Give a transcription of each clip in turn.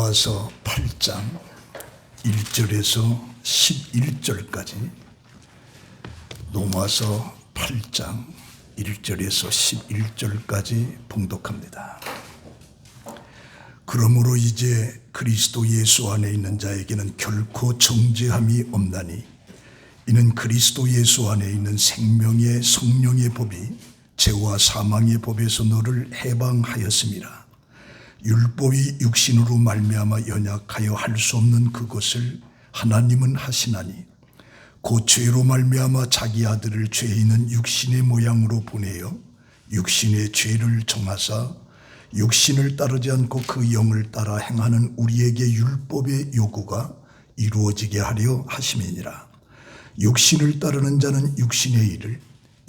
로마서 8장 1절에서 11절까지 로마서 8장 1절에서 11절까지 봉독합니다. 그러므로 이제 그리스도 예수 안에 있는 자에게는 결코 정죄함이 없나니 이는 그리스도 예수 안에 있는 생명의 성령의 법이 죄와 사망의 법에서 너를 해방하였음이라. 율법이 육신으로 말미암아 연약하여 할 수 없는 그것을 하나님은 하시나니 곧 죄로 말미암아 자기 아들을 죄 있는 육신의 모양으로 보내어 육신의 죄를 정하사 육신을 따르지 않고 그 영을 따라 행하는 우리에게 율법의 요구가 이루어지게 하려 하심이니라. 육신을 따르는 자는 육신의 일을,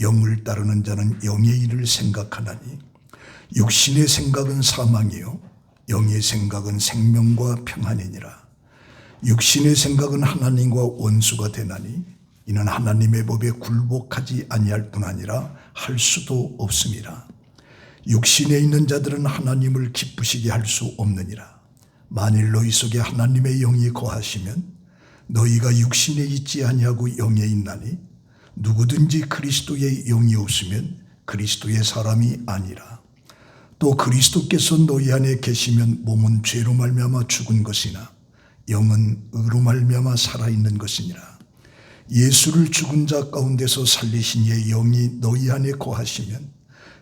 영을 따르는 자는 영의 일을 생각하나니 육신의 생각은 사망이요 영의 생각은 생명과 평안이니라. 육신의 생각은 하나님과 원수가 되나니 이는 하나님의 법에 굴복하지 아니할 뿐 아니라 할 수도 없음이라. 육신에 있는 자들은 하나님을 기쁘시게 할 수 없느니라. 만일 너희 속에 하나님의 영이 거하시면 너희가 육신에 있지 아니하고 영에 있나니 누구든지 그리스도의 영이 없으면 그리스도의 사람이 아니라. 또 그리스도께서 너희 안에 계시면 몸은 죄로 말미암아 죽은 것이나 영은 의로 말미암아 살아있는 것이니라. 예수를 죽은 자 가운데서 살리신 이의 영이 너희 안에 거하시면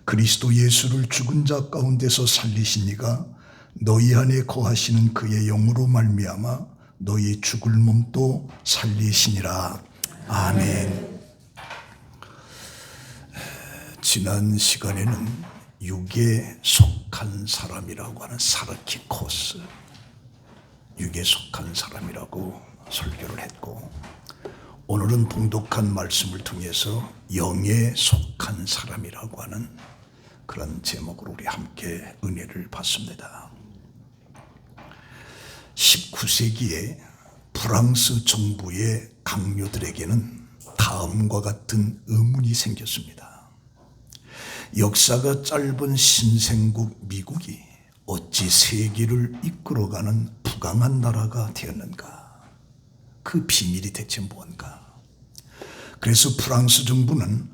그리스도 예수를 죽은 자 가운데서 살리신 이가 너희 안에 거하시는 그의 영으로 말미암아 너희 죽을 몸도 살리시니라. 아멘. 지난 시간에는 육에 속한 사람이라고 하는 사르키코스, 육에 속한 사람이라고 설교를 했고, 오늘은 봉독한 말씀을 통해서 영에 속한 사람이라고 하는 그런 제목으로 우리 함께 은혜를 받습니다. 19세기에 프랑스 정부의 강요들에게는 다음과 같은 의문이 생겼습니다. 역사가 짧은 신생국 미국이 어찌 세계를 이끌어가는 부강한 나라가 되었는가? 그 비밀이 대체 뭔가? 그래서 프랑스 정부는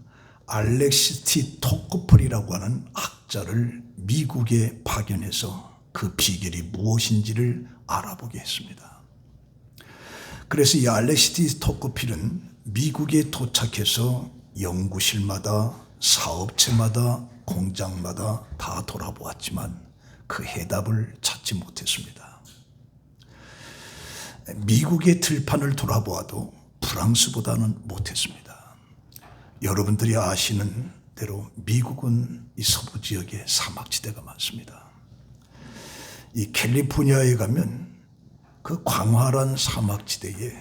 알렉시티 토코폴이라고 하는 학자를 미국에 파견해서 그 비결이 무엇인지를 알아보게 했습니다. 그래서 이 알렉시티 토코필은 미국에 도착해서 연구실마다 사업체마다 공장마다 다 돌아보았지만 그 해답을 찾지 못했습니다. 미국의 들판을 돌아보아도 프랑스보다는 못했습니다. 여러분들이 아시는 대로 미국은 이 서부 지역에 사막지대가 많습니다. 이 캘리포니아에 가면 그 광활한 사막지대에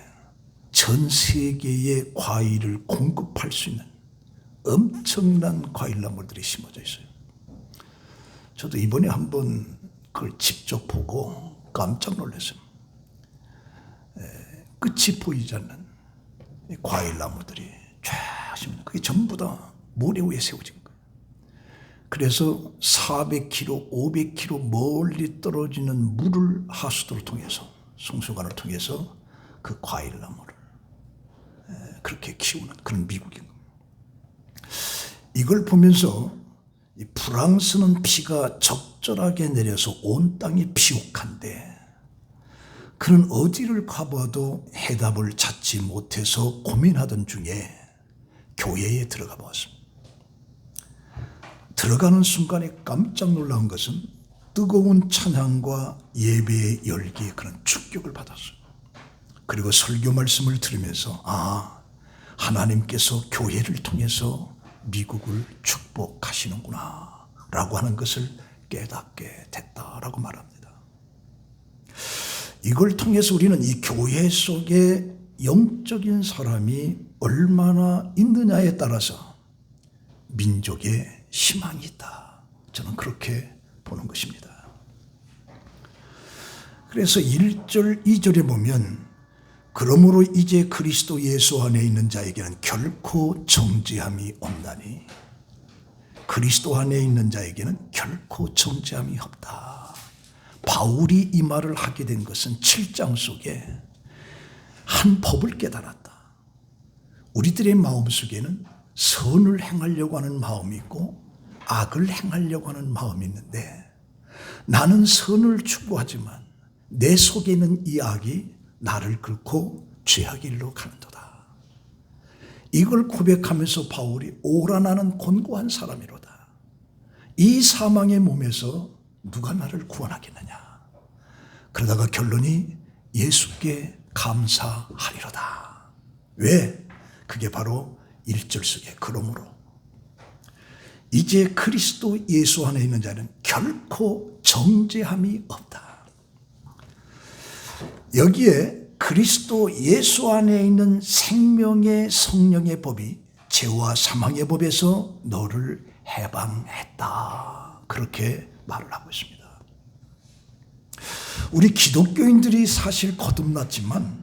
전 세계의 과일을 공급할 수 있는 엄청난 과일나무들이 심어져 있어요. 저도 이번에 한번 그걸 직접 보고 깜짝 놀랐어요. 끝이 보이지 않는 과일나무들이 쫙 심어져. 그게 전부 다 모래 위에 세워진 거예요. 그래서 400km, 500km 멀리 떨어지는 물을 하수도를 통해서, 송수관을 통해서 그 과일나무를 그렇게 키우는 그런 미국인 겁니다. 이걸 보면서 이 프랑스는 비가 적절하게 내려서 온 땅이 비옥한데 그는 어디를 가봐도 해답을 찾지 못해서 고민하던 중에 교회에 들어가 보았습니다. 들어가는 순간에 깜짝 놀라운 것은 뜨거운 찬양과 예배의 열기에 그런 충격을 받았어요. 그리고 설교 말씀을 들으면서 하나님께서 교회를 통해서 미국을 축복하시는구나 라고 하는 것을 깨닫게 됐다라고 말합니다. 이걸 통해서 우리는 이 교회 속에 영적인 사람이 얼마나 있느냐에 따라서 민족의 희망이 있다. 저는 그렇게 보는 것입니다. 그래서 1절, 2절에 보면 그러므로 이제 그리스도 예수 안에 있는 자에게는 결코 정죄함이 없나니 그리스도 안에 있는 자에게는 결코 정죄함이 없다. 바울이 이 말을 하게 된 것은 7장 속에 한 법을 깨달았다. 우리들의 마음속에는 선을 행하려고 하는 마음이 있고 악을 행하려고 하는 마음이 있는데, 나는 선을 추구하지만 내 속에 있는 이 악이 나를 긁고 죄악의 일로 가는도다. 이걸 고백하면서 바울이 오라 나는 곤고한 사람이로다. 이 사망의 몸에서 누가 나를 구원하겠느냐. 그러다가 결론이 예수께 감사하리로다. 왜? 그게 바로 1절 속에 그러므로 이제 그리스도 예수 안에 있는 자는 결코 정죄함이 없다. 여기에 그리스도 예수 안에 있는 생명의 성령의 법이 죄와 사망의 법에서 너를 해방했다. 그렇게 말을 하고 있습니다. 우리 기독교인들이 사실 거듭났지만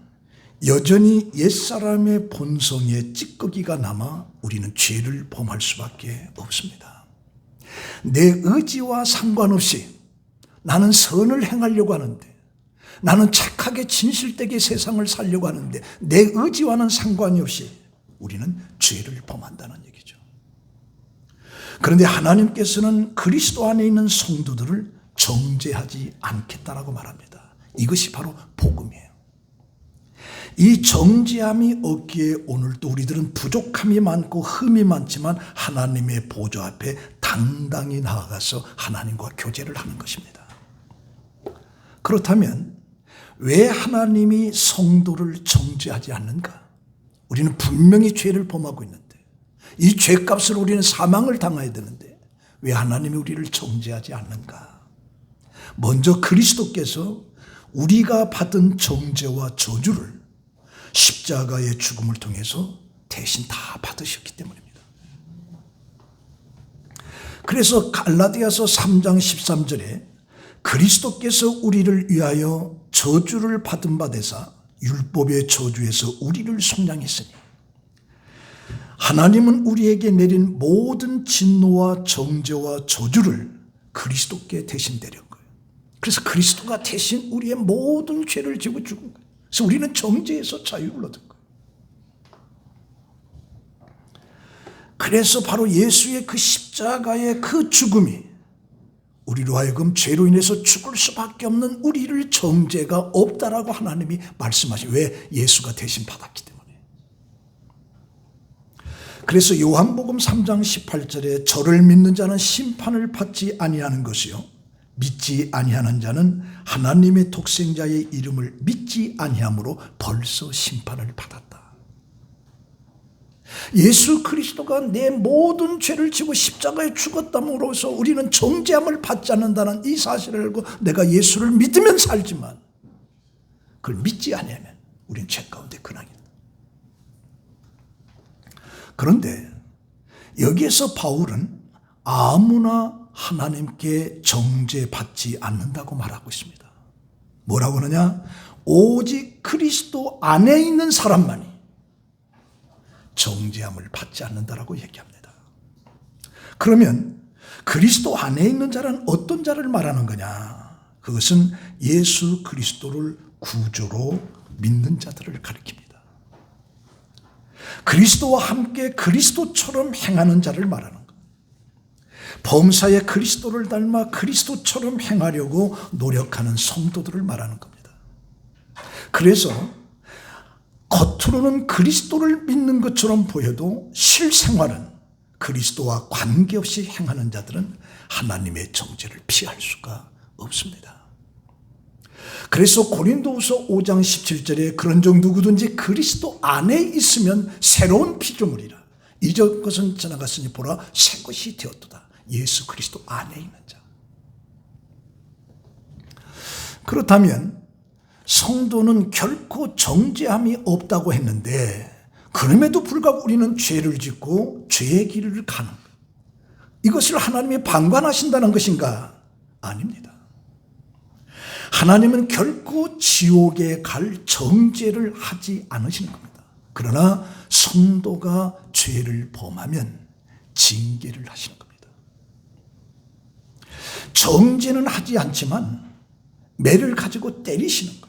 여전히 옛사람의 본성에 찌꺼기가 남아 우리는 죄를 범할 수밖에 없습니다. 내 의지와 상관없이 나는 선을 행하려고 하는데, 나는 착하게 진실되게 세상을 살려고 하는데 내 의지와는 상관이 없이 우리는 죄를 범한다는 얘기죠. 그런데 하나님께서는 그리스도 안에 있는 성도들을 정죄하지 않겠다라고 말합니다. 이것이 바로 복음이에요. 이 정죄함이 없기에 오늘도 우리들은 부족함이 많고 흠이 많지만 하나님의 보좌 앞에 당당히 나아가서 하나님과 교제를 하는 것입니다. 그렇다면 왜 하나님이 성도를 정죄하지 않는가? 우리는 분명히 죄를 범하고 있는데, 이 죄값을 우리는 사망을 당해야 되는데 왜 하나님이 우리를 정죄하지 않는가? 먼저 그리스도께서 우리가 받은 정죄와 저주를 십자가의 죽음을 통해서 대신 다 받으셨기 때문입니다. 그래서 갈라디아서 3장 13절에 그리스도께서 우리를 위하여 저주를 받은 바 되사 율법의 저주에서 우리를 속량했으니 하나님은 우리에게 내린 모든 진노와 정죄와 저주를 그리스도께 대신 내린 거예요. 그래서 그리스도가 대신 우리의 모든 죄를 지고 죽은 거예요. 그래서 우리는 정죄에서 자유를 얻은 거예요. 그래서 바로 예수의 그 십자가의 그 죽음이 우리로 하여금 죄로 인해서 죽을 수밖에 없는 우리를 정죄가 없다라고 하나님이 말씀하시죠. 왜? 예수가 대신 받았기 때문에. 그래서 요한복음 3장 18절에 저를 믿는 자는 심판을 받지 아니하는 것이요 믿지 아니하는 자는 하나님의 독생자의 이름을 믿지 아니함으로 벌써 심판을 받았다. 예수 그리스도가 내 모든 죄를 지고 십자가에 죽었다므로서 우리는 정죄함을 받지 않는다는 이 사실을 알고 내가 예수를 믿으면 살지만 그걸 믿지 아니하면 우리는 죄 가운데 근황이다. 그런데 여기에서 바울은 아무나 하나님께 정죄받지 않는다고 말하고 있습니다. 뭐라고 하느냐? 오직 그리스도 안에 있는 사람만이 정죄함을 받지 않는다라고 얘기합니다. 그러면 그리스도 안에 있는 자는 어떤 자를 말하는 거냐? 그것은 예수 그리스도를 구주로 믿는 자들을 가리킵니다. 그리스도와 함께 그리스도처럼 행하는 자를 말하는 거예요. 범사에 그리스도를 닮아 그리스도처럼 행하려고 노력하는 성도들을 말하는 겁니다. 그래서 겉으로는 그리스도를 믿는 것처럼 보여도 실생활은 그리스도와 관계없이 행하는 자들은 하나님의 정죄를 피할 수가 없습니다. 그래서 고린도후서 5장 17절에 그런즉 누구든지 그리스도 안에 있으면 새로운 피조물이라. 이전 것은 지나갔으니 보라 새 것이 되었도다. 예수 그리스도 안에 있는 자. 그렇다면 성도는 결코 정죄함이 없다고 했는데 그럼에도 불구하고 우리는 죄를 짓고 죄의 길을 가는 것. 이것을 하나님이 방관하신다는 것인가? 아닙니다. 하나님은 결코 지옥에 갈 정죄를 하지 않으시는 겁니다. 그러나 성도가 죄를 범하면 징계를 하시는 겁니다. 정죄는 하지 않지만 매를 가지고 때리시는 거예요.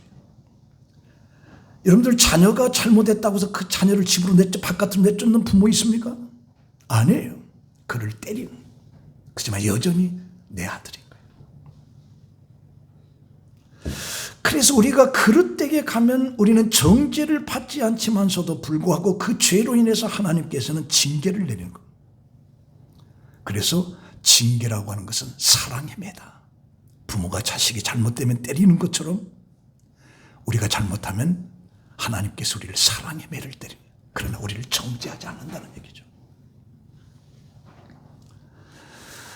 여러분들 자녀가 잘못했다고 해서 그 자녀를 집으로 바깥으로 내쫓는 부모 있습니까? 아니에요. 그를 때리는. 그렇지만 여전히 내 아들인 거예요. 그래서 우리가 그릇되게 가면 우리는 정죄를 받지 않지만서도 불구하고 그 죄로 인해서 하나님께서는 징계를 내리는 거예요. 그래서 징계라고 하는 것은 사랑의 매다. 부모가 자식이 잘못되면 때리는 것처럼 우리가 잘못하면 하나님께서 우리를 사랑의 매를 때립니다. 그러나 우리를 정죄하지 않는다는 얘기죠.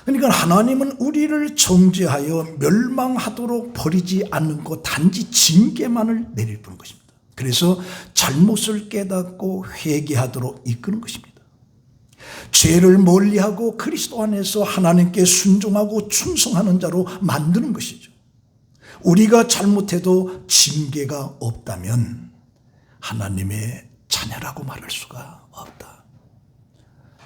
그러니까 하나님은 우리를 정죄하여 멸망하도록 버리지 않는 것, 단지 징계만을 내릴 뿐인 것입니다. 그래서 잘못을 깨닫고 회개하도록 이끄는 것입니다. 죄를 멀리하고 그리스도 안에서 하나님께 순종하고 충성하는 자로 만드는 것이죠. 우리가 잘못해도 징계가 없다면 하나님의 자녀라고 말할 수가 없다.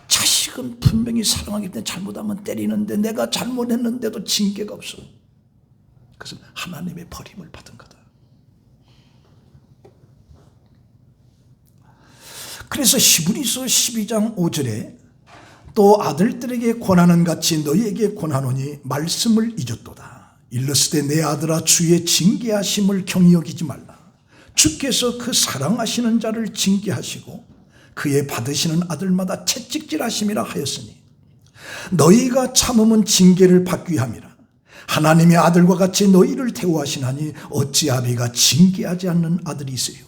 자식은 분명히 사랑하기 때문에 잘못하면 때리는데 내가 잘못했는데도 징계가 없어. 그것은 하나님의 버림을 받은 거다. 그래서 히브리서 12장 5절에 또 아들들에게 권하는 같이 너희에게 권하노니 말씀을 잊었도다. 일렀을 때 내 아들아 주의 징계하심을 경히 여기지 말라. 주께서 그 사랑하시는 자를 징계하시고 그의 받으시는 아들마다 채찍질하심이라 하였으니 너희가 참음은 징계를 받기 함이라. 하나님의 아들과 같이 너희를 대우하시나니 어찌 아비가 징계하지 않는 아들이 있어요.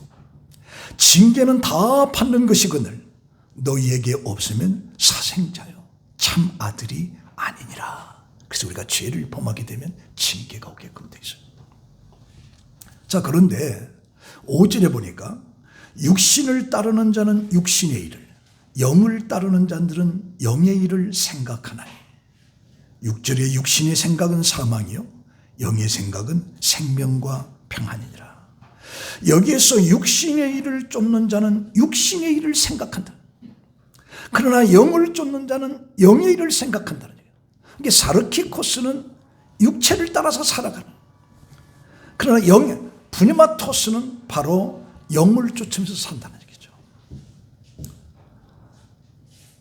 징계는 다 받는 것이거늘 너희에게 없으면 사생자요 참 아들이 아니니라. 그래서 우리가 죄를 범하게 되면 징계가 오게끔 되어 있어요. 자, 그런데 5절에 보니까 육신을 따르는 자는 육신의 일을, 영을 따르는 자들은 영의 일을 생각하나니. 6절에 육신의 생각은 사망이요 영의 생각은 생명과 평안이니라. 여기에서 육신의 일을 쫓는 자는 육신의 일을 생각한다. 그러나 영을 쫓는 자는 영의 일을 생각한다는 얘기예요. 이게 사르키코스는 육체를 따라서 살아가는. 그러나 부니마토스는 바로 영을 쫓으면서 산다는 얘기죠.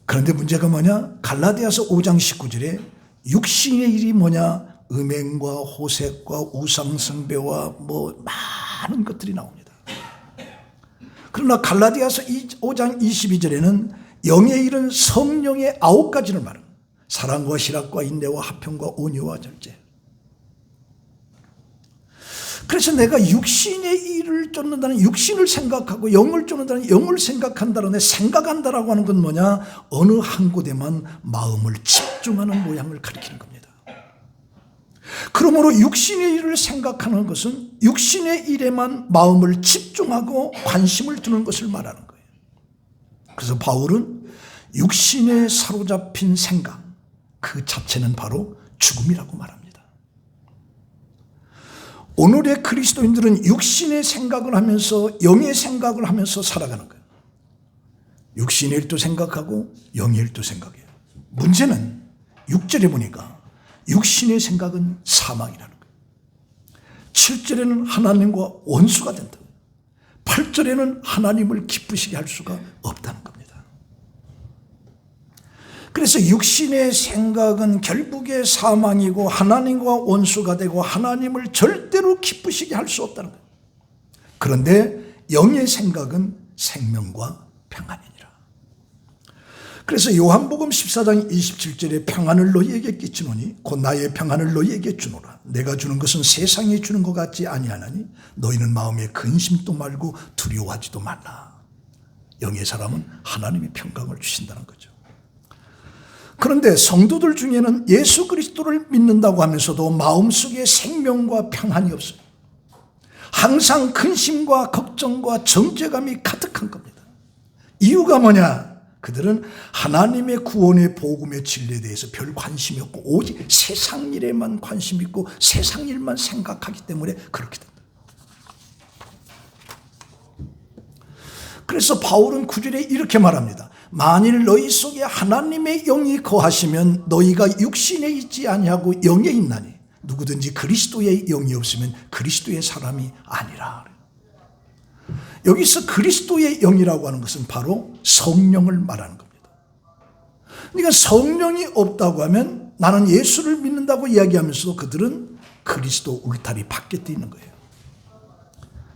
그런데 문제가 뭐냐? 갈라디아서 5장 19절에 육신의 일이 뭐냐? 음행과 호색과 우상숭배와 많은 것들이 나옵니다. 그러나 갈라디아서 5장 22절에는 영의 일은 성령의 9가지를 말합니다. 사랑과 실학과 인내와 화평과 온유와 절제. 그래서 내가 육신의 일을 쫓는다는 육신을 생각하고 영을 쫓는다는 영을 생각한다는 생각한다라고 하는 건 뭐냐? 어느 한 곳에만 마음을 집중하는 모양을 가리키는 겁니다. 그러므로 육신의 일을 생각하는 것은 육신의 일에만 마음을 집중하고 관심을 두는 것을 말하는 거예요. 그래서 바울은 육신에 사로잡힌 생각 그 자체는 바로 죽음이라고 말합니다. 오늘의 그리스도인들은 육신의 생각을 하면서 영의 생각을 하면서 살아가는 거예요. 육신의 일도 생각하고 영의 일도 생각해요. 문제는 6절에 보니까 육신의 생각은 사망이라는 거예요. 7절에는 하나님과 원수가 된다. 8절에는 하나님을 기쁘시게 할 수가 없다는 겁니다. 그래서 육신의 생각은 결국에 사망이고 하나님과 원수가 되고 하나님을 절대로 기쁘시게 할 수 없다는 거예요. 그런데 영의 생각은 생명과 평안이니라. 그래서 요한복음 14장 27절에 평안을 너희에게 끼치노니 곧 나의 평안을 너희에게 주노라. 내가 주는 것은 세상이 주는 것 같지 아니하나니 너희는 마음에 근심도 말고 두려워하지도 말라. 영의 사람은 하나님의 평강을 주신다는 거죠. 그런데 성도들 중에는 예수 그리스도를 믿는다고 하면서도 마음속에 생명과 평안이 없어요. 항상 근심과 걱정과 정죄감이 가득한 겁니다. 이유가 뭐냐? 그들은 하나님의 구원의 복음의 진리에 대해서 별 관심이 없고 오직 세상 일에만 관심이 있고 세상 일만 생각하기 때문에 그렇게 된다. 그래서 바울은 9절에 이렇게 말합니다. 만일 너희 속에 하나님의 영이 거하시면 너희가 육신에 있지 아니하고 영에 있나니 누구든지 그리스도의 영이 없으면 그리스도의 사람이 아니라. 여기서 그리스도의 영이라고 하는 것은 바로 성령을 말하는 겁니다. 그러니까 성령이 없다고 하면 나는 예수를 믿는다고 이야기하면서도 그들은 그리스도 울타리 밖에 떠 있는 거예요.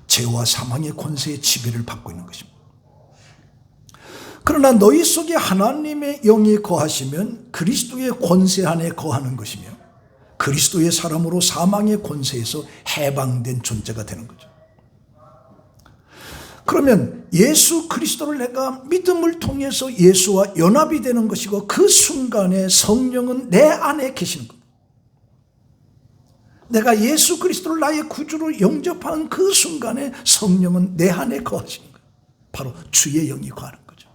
죄와 사망의 권세의 지배를 받고 있는 것입니다. 그러나 너희 속에 하나님의 영이 거하시면 그리스도의 권세 안에 거하는 것이며 그리스도의 사람으로 사망의 권세에서 해방된 존재가 되는 거죠. 그러면 예수 그리스도를 내가 믿음을 통해서 예수와 연합이 되는 것이고 그 순간에 성령은 내 안에 계시는 겁니다. 내가 예수 그리스도를 나의 구주로 영접하는 그 순간에 성령은 내 안에 거하시는 거예요. 바로 주의 영이 거하는 거죠.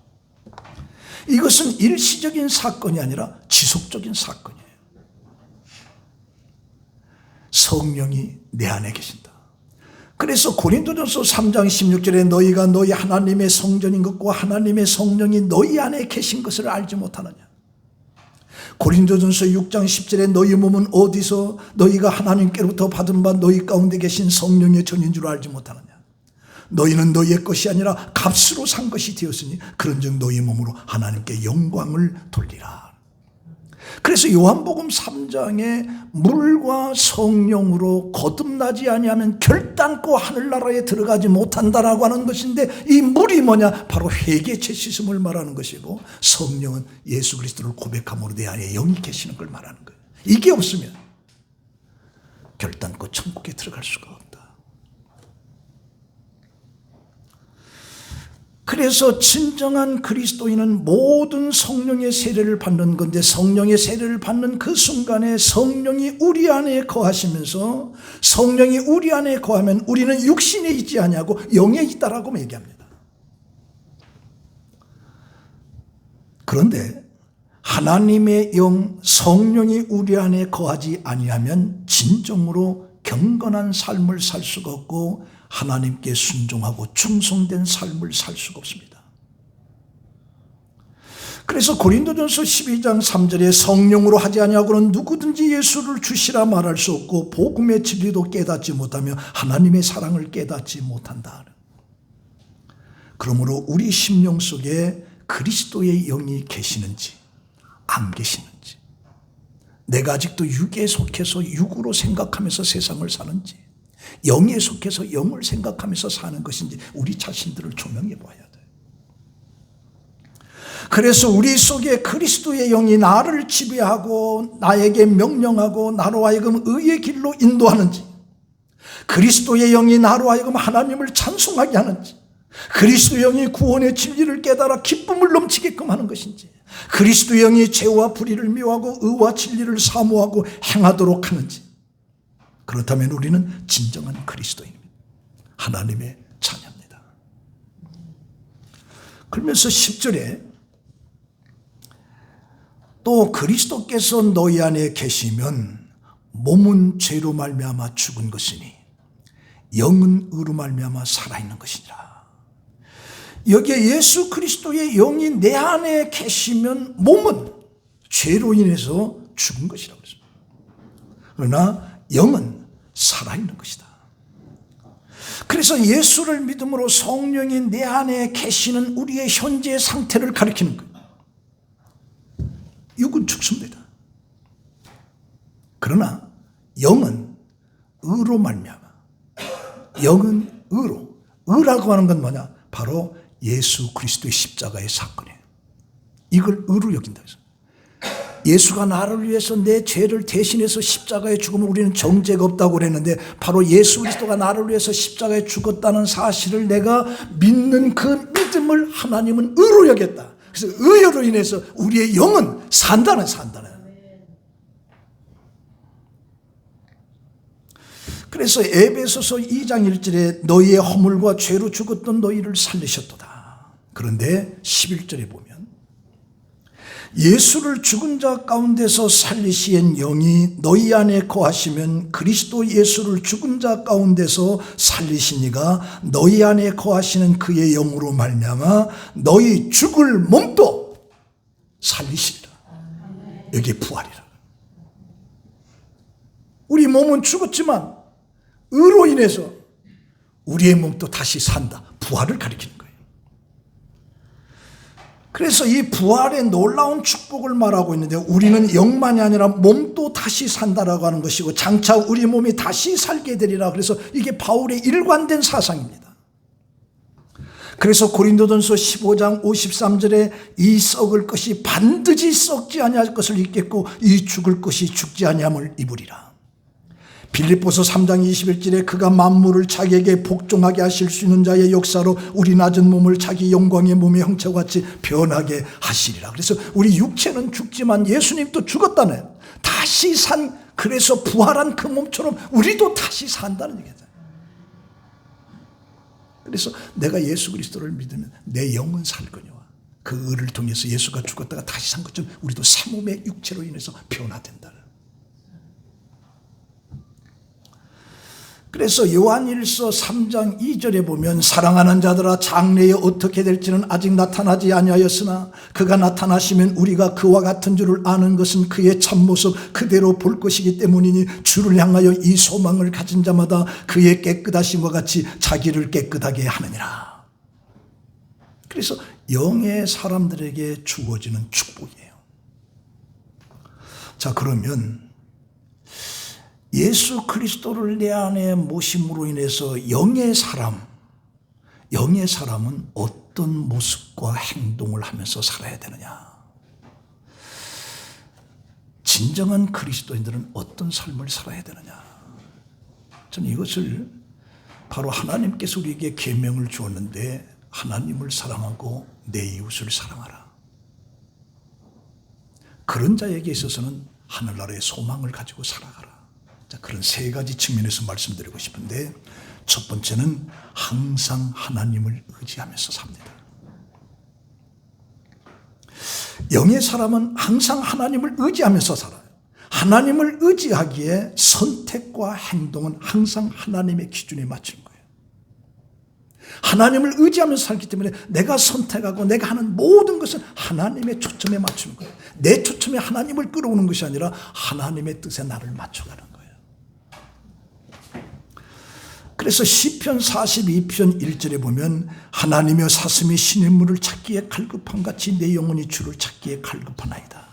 이것은 일시적인 사건이 아니라 지속적인 사건이에요. 성령이 내 안에 계신다. 그래서 고린도전서 3장 16절에 너희가 너희 하나님의 성전인 것과 하나님의 성령이 너희 안에 계신 것을 알지 못하느냐. 고린도전서 6장 10절에 너희 몸은 어디서 너희가 하나님께로부터 받은 바 너희 가운데 계신 성령의 전인 줄 알지 못하느냐. 너희는 너희의 것이 아니라 값으로 산 것이 되었으니 그런즉 너희 몸으로 하나님께 영광을 돌리라. 그래서 요한복음 3장에 물과 성령으로 거듭나지 아니하면 결단코 하늘나라에 들어가지 못한다라고 하는 것인데 이 물이 뭐냐? 바로 회개 죄 씻음을 말하는 것이고 성령은 예수 그리스도를 고백함으로 내 안에 영이 계시는 걸 말하는 거예요. 이게 없으면 결단코 천국에 들어갈 수가 없다. 그래서 진정한 그리스도인은 모든 성령의 세례를 받는 건데 성령의 세례를 받는 그 순간에 성령이 우리 안에 거하시면서 성령이 우리 안에 거하면 우리는 육신에 있지 아니하고 영에 있다라고 얘기합니다. 그런데 하나님의 영 성령이 우리 안에 거하지 아니하면 진정으로 경건한 삶을 살 수가 없고 하나님께 순종하고 충성된 삶을 살 수가 없습니다. 그래서 고린도전서 12장 3절에 성령으로 하지 아니하고는 누구든지 예수를 주시라 말할 수 없고 복음의 진리도 깨닫지 못하며 하나님의 사랑을 깨닫지 못한다. 그러므로 우리 심령 속에 그리스도의 영이 계시는지 안 계시는지, 내가 아직도 육에 속해서 육으로 생각하면서 세상을 사는지, 영에 속해서 영을 생각하면서 사는 것인지 우리 자신들을 조명해 봐야 돼요. 그래서 우리 속에 그리스도의 영이 나를 지배하고 나에게 명령하고 나로 하여금 의의 길로 인도하는지, 그리스도의 영이 나로 하여금 하나님을 찬송하게 하는지, 그리스도의 영이 구원의 진리를 깨달아 기쁨을 넘치게끔 하는 것인지, 그리스도의 영이 죄와 불의를 미워하고 의와 진리를 사모하고 행하도록 하는지, 그렇다면 우리는 진정한 그리스도인입니다. 하나님의 자녀입니다. 그러면서 10절에 또 그리스도께서 너희 안에 계시면 몸은 죄로 말미암아 죽은 것이니 영은 의로 말미암아 살아있는 것이니라. 여기에 예수 그리스도의 영이 내 안에 계시면 몸은 죄로 인해서 죽은 것이라고 했습니다. 그러나 영은 살아있는 것이다. 그래서 예수를 믿음으로 성령이 내 안에 계시는 우리의 현재 상태를 가리키는 거예요. 육은 죽습니다. 그러나 영은 의로 말미암아. 영은 의로. 의라고 하는 건 뭐냐? 바로 예수 그리스도의 십자가의 사건이에요. 이걸 의로 여긴다 해서. 예수가 나를 위해서 내 죄를 대신해서 십자가에 죽으면 우리는 정죄가 없다고 그랬는데 바로 예수 그리스도가 나를 위해서 십자가에 죽었다는 사실을 내가 믿는 그 믿음을 하나님은 의로 여겼다. 그래서 의로 인해서 우리의 영은 산다는. 그래서 에베소서 2장 1절에 너희의 허물과 죄로 죽었던 너희를 살리셨도다. 그런데 11절에 보면 예수를 죽은 자 가운데서 살리신 영이 너희 안에 거하시면 그리스도 예수를 죽은 자 가운데서 살리신 이가 너희 안에 거하시는 그의 영으로 말미암아 너희 죽을 몸도 살리시리라. 여기에 부활이라. 우리 몸은 죽었지만 의로 인해서 우리의 몸도 다시 산다. 부활을 가리키는 거예요. 그래서 이 부활의 놀라운 축복을 말하고 있는데, 우리는 영만이 아니라 몸도 다시 산다라고 하는 것이고, 장차 우리 몸이 다시 살게 되리라. 그래서 이게 바울의 일관된 사상입니다. 그래서 고린도전서 15장 53절에 이 썩을 것이 반드시 썩지 아니할 것을 입겠고 이 죽을 것이 죽지 아니함을 입으리라. 빌립보서 3장 21절에 그가 만물을 자기에게 복종하게 하실 수 있는 자의 역사로 우리 낮은 몸을 자기 영광의 몸의 형체와 같이 변하게 하시리라. 그래서 우리 육체는 죽지만 예수님도 죽었다네요. 다시 산, 그래서 부활한 그 몸처럼 우리도 다시 산다는 얘기죠. 그래서 내가 예수 그리스도를 믿으면 내 영은 살 거니와 그 의를 통해서 예수가 죽었다가 다시 산 것처럼 우리도 새 몸의 육체로 인해서 변화된다. 그래서 요한일서 3장 2절에 보면 사랑하는 자들아 장래에 어떻게 될지는 아직 나타나지 아니하였으나 그가 나타나시면 우리가 그와 같은 줄을 아는 것은 그의 참모습 그대로 볼 것이기 때문이니 주를 향하여 이 소망을 가진 자마다 그의 깨끗하심과 같이 자기를 깨끗하게 하느니라. 그래서 영의 사람들에게 주어지는 축복이에요. 자, 그러면 예수 그리스도를 내 안에 모심으로 인해서 영의 사람은 어떤 모습과 행동을 하면서 살아야 되느냐? 진정한 그리스도인들은 어떤 삶을 살아야 되느냐? 저는 이것을 바로 하나님께서 우리에게 계명을 주었는데, 하나님을 사랑하고 내 이웃을 사랑하라. 그런 자에게 있어서는 하늘나라의 소망을 가지고 살아가라. 자, 그런 세 가지 측면에서 말씀드리고 싶은데, 첫 번째는 항상 하나님을 의지하면서 삽니다. 영의 사람은 항상 하나님을 의지하면서 살아요. 하나님을 의지하기에 선택과 행동은 항상 하나님의 기준에 맞추는 거예요. 하나님을 의지하면서 살기 때문에 내가 선택하고 내가 하는 모든 것은 하나님의 초점에 맞추는 거예요. 내 초점에 하나님을 끌어오는 것이 아니라 하나님의 뜻에 나를 맞춰가는 거예요. 그래서 시편 42편 1절에 보면 하나님여 사슴이 시냇물을 찾기에 갈급한 같이 내 영혼이 주를 찾기에 갈급하나이다.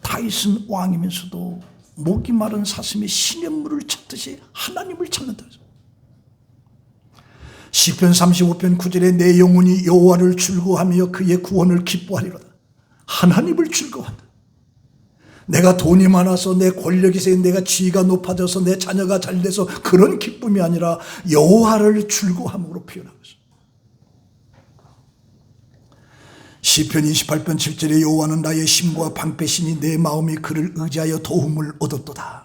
다윗은 왕이면서도 목이 마른 사슴이 시냇물을 찾듯이 하나님을 찾는다. 시편 35편 9절에 내 영혼이 여호와를 즐거워하며 그의 구원을 기뻐하리로다. 하나님을 즐거워한다. 내가 돈이 많아서 내 권력이 세서 내가 지위가 높아져서 내 자녀가 잘돼서 그런 기쁨이 아니라 여호와를 즐거워함으로 표현하고 있습니다. 시편 28편 7절에 여호와는 나의 힘과 방패시니 내 마음이 그를 의지하여 도움을 얻었도다.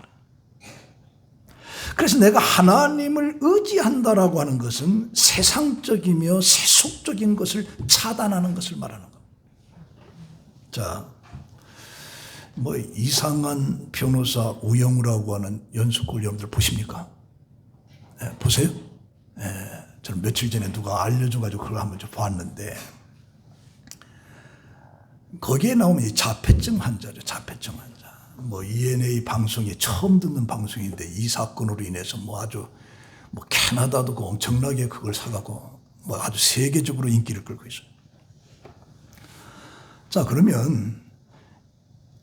그래서 내가 하나님을 의지한다라고 하는 것은 세상적이며 세속적인 것을 차단하는 것을 말하는 겁니다. 자, 이상한 변호사 우영우라고 하는 연수골 여러분들 보십니까? 보세요? 저는 며칠 전에 누가 알려줘가지고 그걸 한번 좀 봤는데, 거기에 나오면 이 자폐증 환자죠. 자폐증 환자. ENA 방송에 처음 듣는 방송인데 이 사건으로 인해서 아주 캐나다도 엄청나게 그걸 사가고 아주 세계적으로 인기를 끌고 있어요. 자, 그러면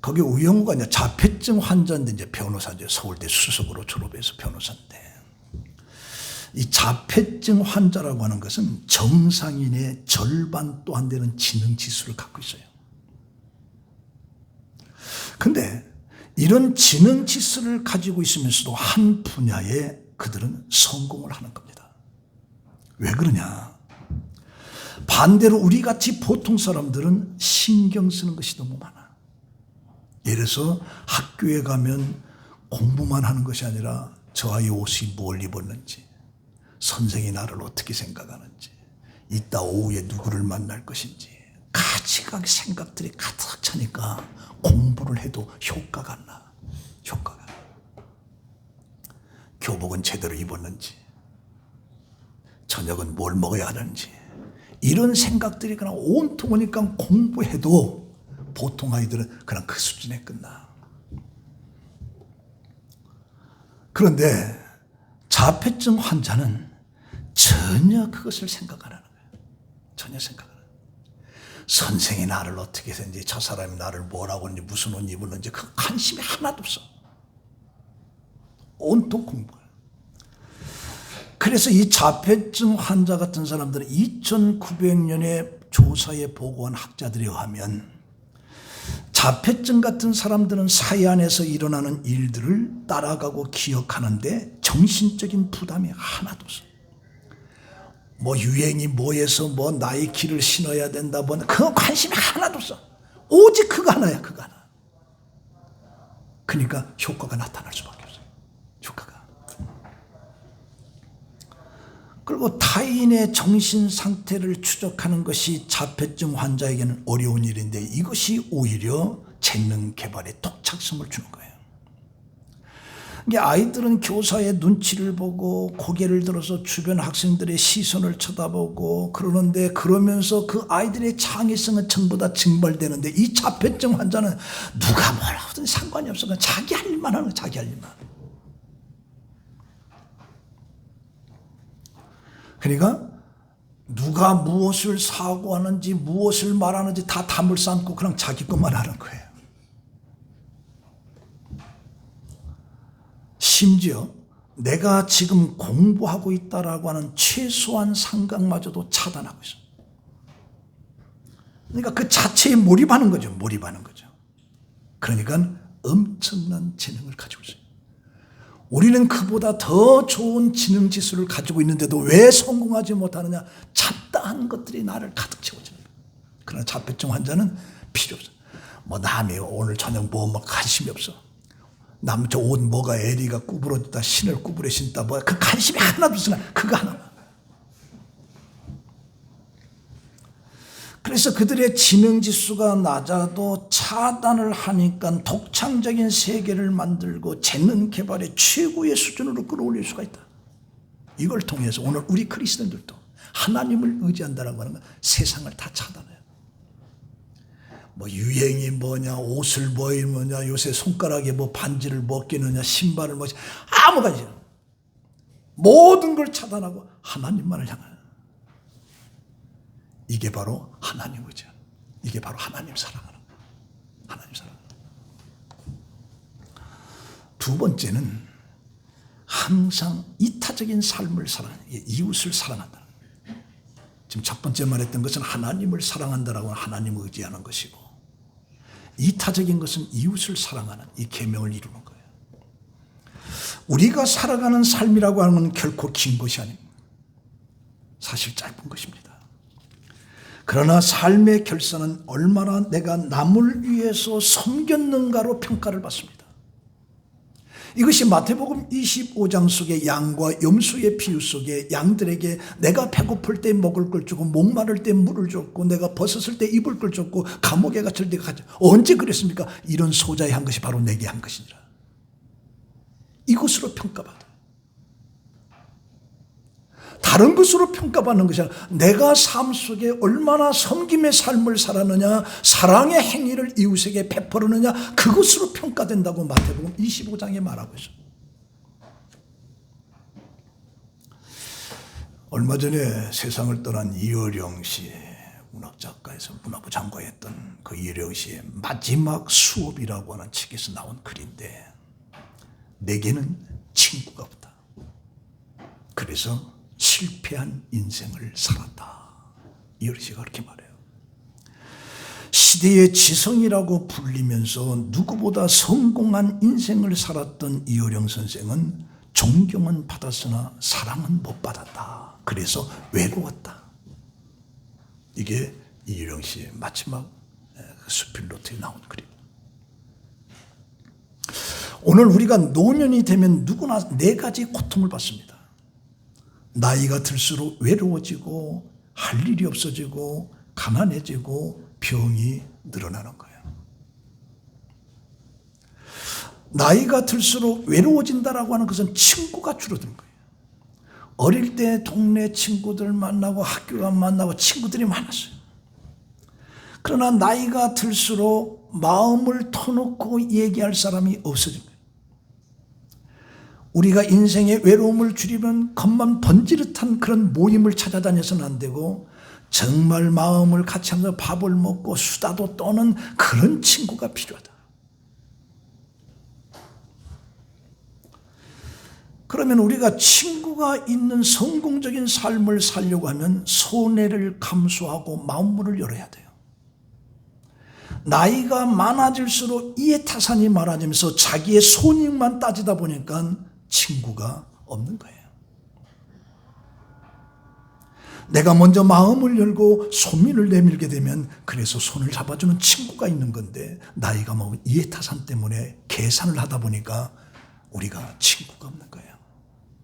거기 우영우가 이제 자폐증 환자인데 이제 변호사죠. 서울대 수석으로 졸업해서 변호사인데, 이 자폐증 환자라고 하는 것은 정상인의 절반도 안 되는 지능 지수를 갖고 있어요. 근데 이런 지능 지수를 가지고 있으면서도 한 분야에 그들은 성공을 하는 겁니다. 왜 그러냐? 반대로 우리같이 보통 사람들은 신경 쓰는 것이 너무 많아. 예를 들어서 학교에 가면 공부만 하는 것이 아니라 저 아이 옷이 뭘 입었는지, 선생이 나를 어떻게 생각하는지, 이따 오후에 누구를 만날 것인지, 가지각 생각들이 가득 차니까 공부를 해도 효과가 안 나. 효과가. 교복은 제대로 입었는지, 저녁은 뭘 먹어야 하는지, 이런 생각들이 그냥 온통 오니까 공부해도 보통 아이들은 그냥 그 수준에 끝나. 그런데 자폐증 환자는 전혀 그것을 생각 안 하는 거예요. 전혀 생각 안 해요. 선생이 나를 어떻게 했는지, 저 사람이 나를 뭐라고 했는지, 무슨 옷 입었는지 그 관심이 하나도 없어. 온통 공부해요. 그래서 이 자폐증 환자 같은 사람들은 2900년의 조사에 보고한 학자들에 의하면 자폐증 같은 사람들은 사회 안에서 일어나는 일들을 따라가고 기억하는데 정신적인 부담이 하나도 없어. 뭐 유행이 뭐해서 뭐 나이키를 신어야 된다, 뭐 그거 관심이 하나도 없어. 오직 그거 하나야, 그거 하나. 그러니까 효과가 나타날 수밖에 없어요. 효과가. 그리고 타인의 정신 상태를 추적하는 것이 자폐증 환자에게는 어려운 일인데 이것이 오히려 재능 개발에 독창성을 주는 거예요. 아이들은 교사의 눈치를 보고 고개를 들어서 주변 학생들의 시선을 쳐다보고 그러는데, 그러면서 그 아이들의 창의성은 전부 다 증발되는데, 이 자폐증 환자는 누가 뭐라 하든 상관이 없어. 그냥 자기 할 일만 하는 거야. 자기 할 일만. 그러니까 누가 무엇을 사고하는지 무엇을 말하는지 다 담을 쌓고 그냥 자기 것만 하는 거예요. 심지어 내가 지금 공부하고 있다라고 하는 최소한 생각마저도 차단하고 있어요. 그러니까 그 자체에 몰입하는 거죠. 몰입하는 거죠. 그러니까 엄청난 재능을 가지고 있어요. 우리는 그보다 더 좋은 지능 지수를 가지고 있는데도 왜 성공하지 못하느냐? 잡다한 것들이 나를 가득 채워주는 거예요. 그러나 자폐증 환자는 필요 없어요. 뭐 남이 오늘 저녁 뭐 관심이 없어. 남 저 옷 뭐가 에리가 구부러졌다, 신을 구부려 신다, 뭐 그 관심이 하나도 없으나 그거 하나. 그래서 그들의 지능 지수가 낮아도 차단을 하니까 독창적인 세계를 만들고 재능 개발의 최고의 수준으로 끌어올릴 수가 있다. 이걸 통해서 오늘 우리 그리스도인들도 하나님을 의지한다라고 하는 건 세상을 다 차단해요. 뭐 유행이 뭐냐, 옷을 뭐 입느냐, 요새 손가락에 뭐 반지를 뭐 끼느냐, 신발을 뭐 아무 가지 모든 걸 차단하고 하나님만을 향하는, 이게 바로 하나님 의지, 이게 바로 하나님 사랑하는 거예요. 하나님 사랑하는 거예요. 두 번째는 항상 이타적인 삶을 사랑하는, 이웃을 사랑한다는 거예요. 지금 첫 번째 말했던 것은 하나님을 사랑한다라고 하는 하나님을 의지하는 것이고, 이타적인 것은 이웃을 사랑하는 이 계명을 이루는 거예요. 우리가 살아가는 삶이라고 하는 건 결코 긴 것이 아닙니다. 사실 짧은 것입니다. 그러나 삶의 결산은 얼마나 내가 남을 위해서 섬겼는가로 평가를 받습니다. 이것이 마태복음 25장 속의 양과 염소의 비유 속에 양들에게 내가 배고플 때 먹을 걸 주고 목마를 때 물을 줬고 내가 벗었을 때 입을 걸 줬고 감옥에 갇힐 때 가져. 언제 그랬습니까? 이런 소자에 한 것이 바로 내게 한 것이니라. 이것으로 평가받아. 다른 것으로 평가받는 것이 아니라 내가 삶 속에 얼마나 섬김의 삶을 살았느냐, 사랑의 행위를 이웃에게 베풀었느냐, 그것으로 평가된다고 마태복음 25장에 말하고 있어요. 얼마 전에 세상을 떠난 이어령 씨, 문학작가에서 문화부 장관했던 그 이어령 씨의 마지막 수업이라고 하는 책에서 나온 글인데, 내게는 친구가 없다. 그래서 실패한 인생을 살았다. 이어령 씨가 그렇게 말해요. 시대의 지성이라고 불리면서 누구보다 성공한 인생을 살았던 이어령 선생은 존경은 받았으나 사랑은 못 받았다. 그래서 외로웠다. 이게 이어령 씨의 마지막 수필노트에 나온 글입니다. 오늘 우리가 노년이 되면 누구나 네 가지 고통을 받습니다. 나이가 들수록 외로워지고 할 일이 없어지고 가난해지고 병이 늘어나는 거예요. 나이가 들수록 외로워진다라고 하는 것은 친구가 줄어드는 거예요. 어릴 때 동네 친구들 만나고 학교 만나고 친구들이 많았어요. 그러나 나이가 들수록 마음을 터놓고 얘기할 사람이 없어진 거예요. 우리가 인생의 외로움을 줄이면 겉만 번지르한 그런 모임을 찾아다녀서는 안 되고 정말 마음을 같이 하면서 밥을 먹고 수다도 떠는 그런 친구가 필요하다. 그러면 우리가 친구가 있는 성공적인 삶을 살려고 하면 손해를 감수하고 마음문을 열어야 돼요. 나이가 많아질수록 이해타산이 많아지면서 자기의 손익만 따지다 보니까 친구가 없는 거예요. 내가 먼저 마음을 열고 손민을 내밀게 되면 그래서 손을 잡아주는 친구가 있는 건데 나이가 먹으면 이해타산 때문에 계산을 하다 보니까 우리가 친구가 없는 거예요.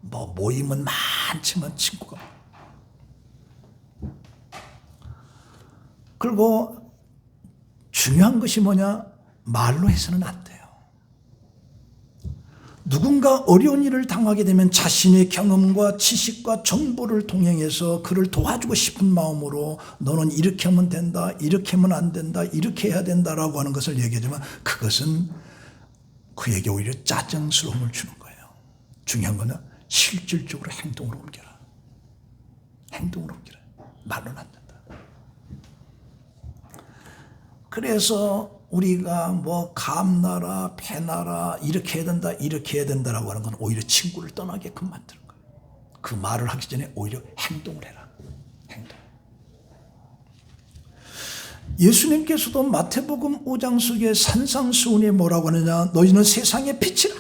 뭐 모임은 많지만 친구가 없는. 그리고 중요한 것이 뭐냐? 말로 해서는 안 돼요. 누군가 어려운 일을 당하게 되면 자신의 경험과 지식과 정보를 통행해서 그를 도와주고 싶은 마음으로 너는 이렇게 하면 된다, 이렇게 하면 안 된다, 이렇게 해야 된다라고 하는 것을 얘기하지만 그것은 그에게 오히려 짜증스러움을 주는 거예요. 중요한 거는 실질적으로 행동으로 옮겨라. 행동으로 옮겨라. 말로는 안 된다. 그래서 우리가 뭐 감나라, 패나라, 이렇게 해야 된다, 이렇게 해야 된다라고 하는 건 오히려 친구를 떠나게끔 만드는 거예요. 그 말을 하기 전에 오히려 행동을 해라. 행동. 예수님께서도 마태복음 5장 속에 산상수훈에 뭐라고 하느냐? 너희는 세상의 빛이라.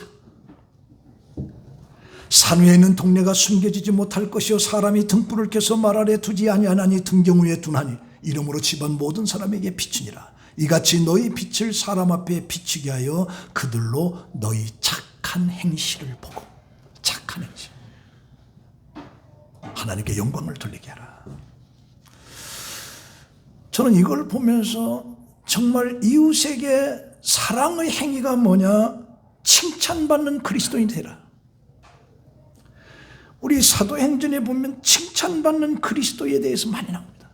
산 위에 있는 동네가 숨겨지지 못할 것이요 사람이 등불을 켜서 말 아래 두지 아니하나니 등경 위에 두나니 이러므로 집안 모든 사람에게 비추니라. 이같이 너희 빛을 사람 앞에 비추게 하여 그들로 너희 착한 행실을 보고 착한 행실 하나님께 영광을 돌리게 하라. 저는 이걸 보면서 정말 이웃에게 사랑의 행위가 뭐냐? 칭찬받는 그리스도인이 되라. 우리 사도행전에 보면 칭찬받는 그리스도에 대해서 많이 나옵니다.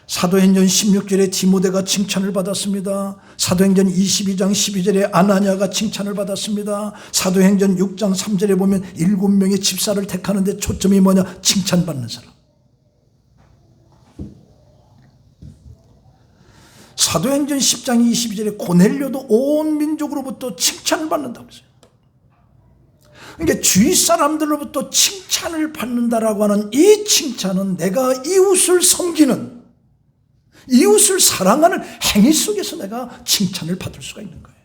사도행전 16절에 디모데가 칭찬을 받았습니다. 사도행전 22장 12절에 아나니아가 칭찬을 받았습니다. 사도행전 6장 3절에 보면 7명의 집사를 택하는데 초점이 뭐냐? 칭찬받는 사람. 사도행전 10장 22절에 고넬료도 온 민족으로부터 칭찬을 받는다고 했어요. 그러니까 주위 사람들로부터 칭찬을 받는다라고 하는 이 칭찬은 내가 이웃을 섬기는, 이웃을 사랑하는 행위 속에서 내가 칭찬을 받을 수가 있는 거예요.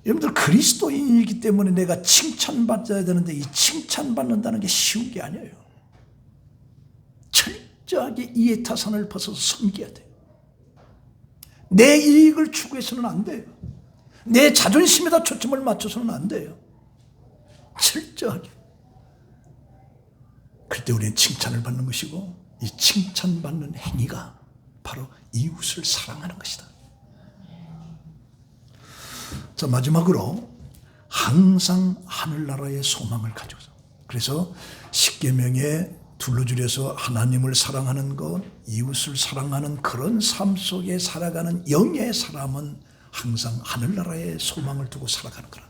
여러분들 그리스도인이기 때문에 내가 칭찬받아야 되는데 이 칭찬받는다는 게 쉬운 게 아니에요. 철저하게 이해타산을 벗어서 섬겨야 돼요. 내 이익을 추구해서는 안 돼요. 내 자존심에다 초점을 맞춰서는 안 돼요. 철저하게. 그때 우리는 칭찬을 받는 것이고 이 칭찬받는 행위가 바로 이웃을 사랑하는 것이다. 자, 마지막으로 항상 하늘나라의 소망을 가지고서, 그래서 십계명에 둘러줄여서 하나님을 사랑하는 것, 이웃을 사랑하는 그런 삶 속에 살아가는 영의 사람은 항상 하늘나라의 소망을 두고 살아가는 거라.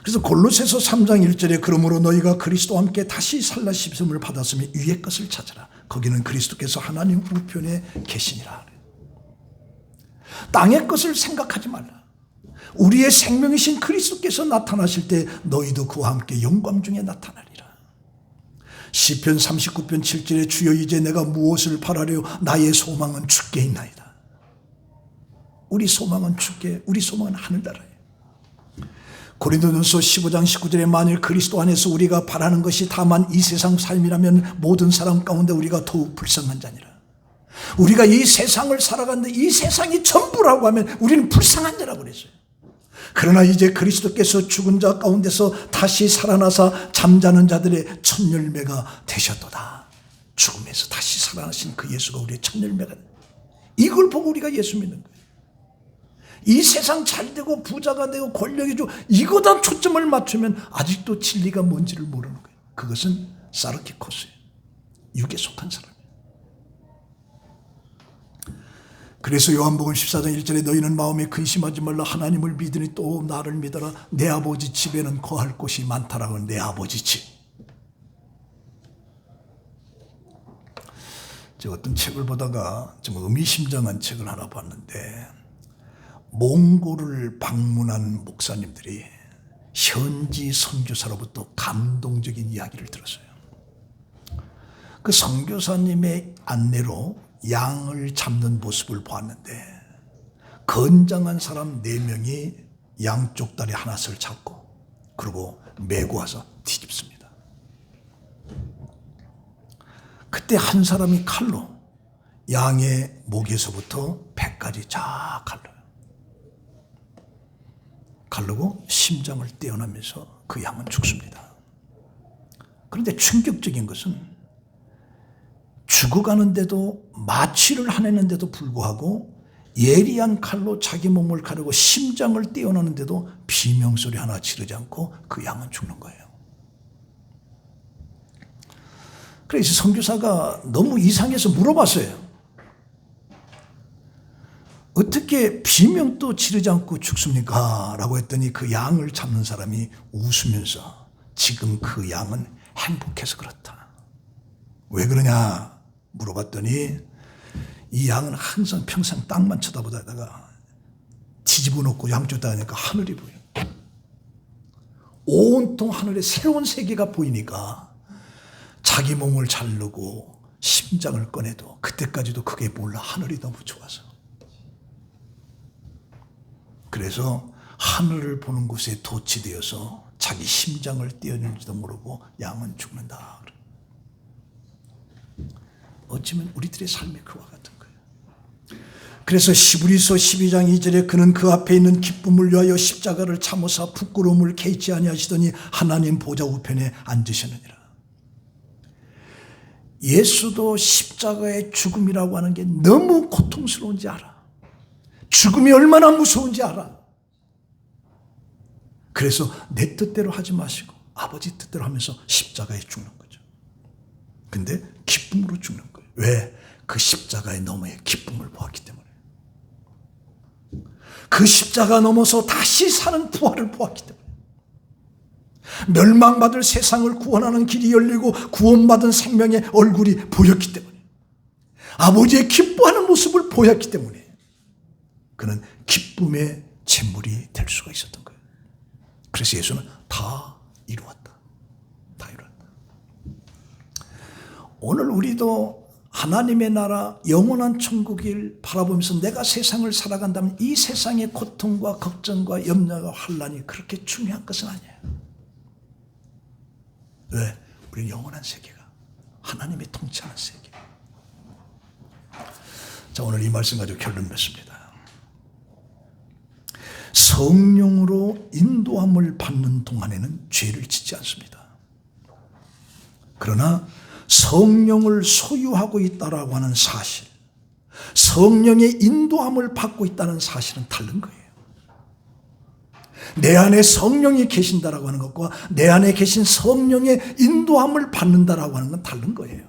그래서 골로새서 3장 1절에 그러므로 너희가 그리스도와 함께 다시 살라 심을 받았으면 위의 것을 찾아라. 거기는 그리스도께서 하나님 우편에 계시니라. 땅의 것을 생각하지 말라. 우리의 생명이신 그리스도께서 나타나실 때 너희도 그와 함께 영광 중에 나타나리라. 시편 39편 7절에 주여 이제 내가 무엇을 바라려 나의 소망은 주께 있나이다. 우리 소망은 주께, 우리 소망은 하늘나라예요. 고린도전서 15장 19절에 만일 그리스도 안에서 우리가 바라는 것이 다만 이 세상 삶이라면 모든 사람 가운데 우리가 더욱 불쌍한 자니라. 우리가 이 세상을 살아가는데 이 세상이 전부라고 하면 우리는 불쌍한 자라고 그랬어요. 그러나 이제 그리스도께서 죽은 자 가운데서 다시 살아나사 잠자는 자들의 첫 열매가 되셨도다. 죽음에서 다시 살아나신 그 예수가 우리의 첫 열매가 돼. 이걸 보고 우리가 예수 믿는 거예요. 이 세상 잘 되고 부자가 되고 권력이 주고 이거다 초점을 맞추면 아직도 진리가 뭔지를 모르는 거예요. 그것은 사르키코스예요. 육에 속한 사람이에요. 그래서 요한복음 14장 1절에 너희는 마음에 근심하지 말라 하나님을 믿으니 또 나를 믿어라 내 아버지 집에는 거할 곳이 많다라고. 내 아버지 집. 제가 어떤 책을 보다가 좀 의미심장한 책을 하나 봤는데 몽골을 방문한 목사님들이 현지 선교사로부터 감동적인 이야기를 들었어요. 그 선교사님의 안내로 양을 잡는 모습을 보았는데 건장한 사람 4명이 양쪽 다리 하나씩 잡고 그리고 메고 와서 뒤집습니다. 그때 한 사람이 칼로 양의 목에서부터 배까지 쫙 갈라요. 가르고 심장을 떼어내면서 그 양은 죽습니다. 그런데 충격적인 것은 죽어가는데도 마취를 하냈는데도 불구하고 예리한 칼로 자기 몸을 가르고 심장을 떼어내는데도 비명소리 하나 지르지 않고 그 양은 죽는 거예요. 그래서 선교사가 너무 이상해서 물어봤어요. 어떻게 비명도 지르지 않고 죽습니까? 라고 했더니 그 양을 잡는 사람이 웃으면서 지금 그 양은 행복해서 그렇다. 왜 그러냐 물어봤더니 이 양은 항상 평생 땅만 쳐다보다가 뒤집어 놓고 양쪽 다 하니까 하늘이 보여. 온통 하늘에 새로운 세계가 보이니까 자기 몸을 자르고 심장을 꺼내도 그때까지도 그게 몰라. 하늘이 너무 좋아서. 그래서 하늘을 보는 곳에 도취되어서 자기 심장을 떼어낼지도 모르고 양은 죽는다. 어쩌면 우리들의 삶이 그와 같은 거예요. 그래서 히브리서 12장 2절에 그는 그 앞에 있는 기쁨을 위하여 십자가를 참으사 부끄러움을 개의치 아니하시더니 하나님 보좌 우편에 앉으셨느니라. 예수도 십자가의 죽음이라고 하는 게 너무 고통스러운지 알아. 죽음이 얼마나 무서운지 알아. 그래서 내 뜻대로 하지 마시고 아버지 뜻대로 하면서 십자가에 죽는 거죠. 근데 기쁨으로 죽는 거예요. 왜? 그 십자가의 너머의 기쁨을 보았기 때문에. 그 십자가 넘어서 다시 사는 부활을 보았기 때문에. 멸망받을 세상을 구원하는 길이 열리고 구원받은 생명의 얼굴이 보였기 때문에. 아버지의 기뻐하는 모습을 보였기 때문에 그는 기쁨의 제물이 될 수가 있었던 거예요. 그래서 예수는 다 이루었다. 다 이루었다. 오늘 우리도 하나님의 나라 영원한 천국을 바라보면서 내가 세상을 살아간다면 이 세상의 고통과 걱정과 염려와 환난이 그렇게 중요한 것은 아니에요. 왜? 우리는 영원한 세계가 하나님이 통치하는 세계. 자, 오늘 이 말씀 가지고 결론 맺습니다. 성령으로 인도함을 받는 동안에는 죄를 짓지 않습니다. 그러나 성령을 소유하고 있다라고 하는 사실, 성령의 인도함을 받고 있다는 사실은 다른 거예요. 내 안에 성령이 계신다라고 하는 것과 내 안에 계신 성령의 인도함을 받는다라고 하는 건 다른 거예요.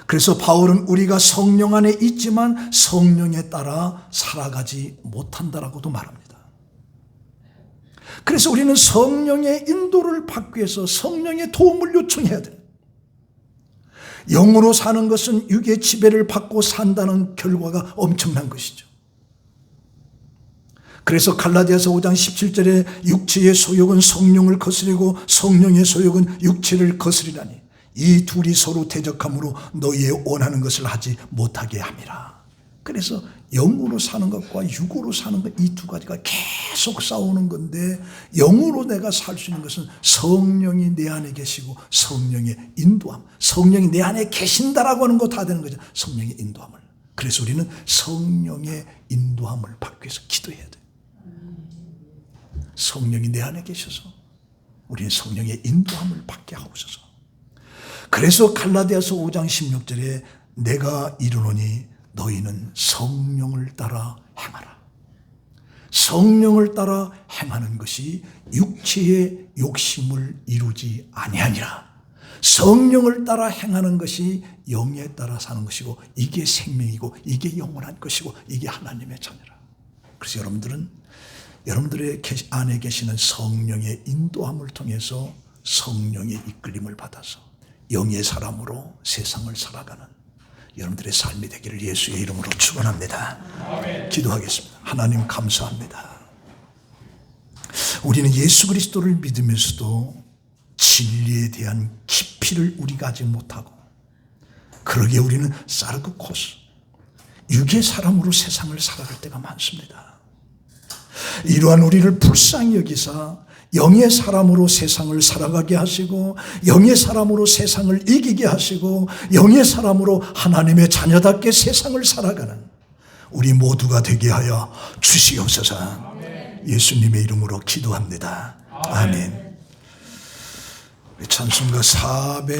그래서 바울은 우리가 성령 안에 있지만 성령에 따라 살아가지 못한다라고도 말합니다. 그래서 우리는 성령의 인도를 받기 위해서 성령의 도움을 요청해야 돼요. 영으로 사는 것은 육의 지배를 받고 산다는 결과가 엄청난 것이죠. 그래서 갈라디아서 5장 17절에 육체의 소욕은 성령을 거스리고 성령의 소욕은 육체를 거스리라니 이 둘이 서로 대적함으로 너희의 원하는 것을 하지 못하게 함이라. 그래서 영으로 사는 것과 육으로 사는 것 이 두 가지가 계속 싸우는 건데 영으로 내가 살 수 있는 것은 성령이 내 안에 계시고 성령의 인도함, 성령이 내 안에 계신다라고 하는 거 다 되는 거죠. 성령의 인도함을. 그래서 우리는 성령의 인도함을 받기 위해서 기도해야 돼요. 성령이 내 안에 계셔서 우리는 성령의 인도함을 받게 하옵소서. 그래서 갈라디아서 5장 16절에 내가 이르노니 너희는 성령을 따라 행하라. 성령을 따라 행하는 것이 육체의 욕심을 이루지 아니하니라. 성령을 따라 행하는 것이 영에 따라 사는 것이고, 이게 생명이고, 이게 영원한 것이고, 이게 하나님의 자녀라. 그래서 여러분들의 안에 계시는 성령의 인도함을 통해서 성령의 이끌림을 받아서 영의 사람으로 세상을 살아가는 여러분들의 삶이 되기를 예수의 이름으로 축원합니다. 아멘. 기도하겠습니다. 하나님 감사합니다. 우리는 예수 그리스도를 믿으면서도 진리에 대한 깊이를 우리가 아직 못하고, 그러기에 우리는 사르그코스, 육의 사람으로 세상을 살아갈 때가 많습니다. 이러한 우리를 불쌍히 여기사 영의 사람으로 세상을 살아가게 하시고, 영의 사람으로 세상을 이기게 하시고, 영의 사람으로 하나님의 자녀답게 세상을 살아가는 우리 모두가 되게 하여 주시옵소서. 아멘. 예수님의 이름으로 기도합니다. 아멘. 찬송가 400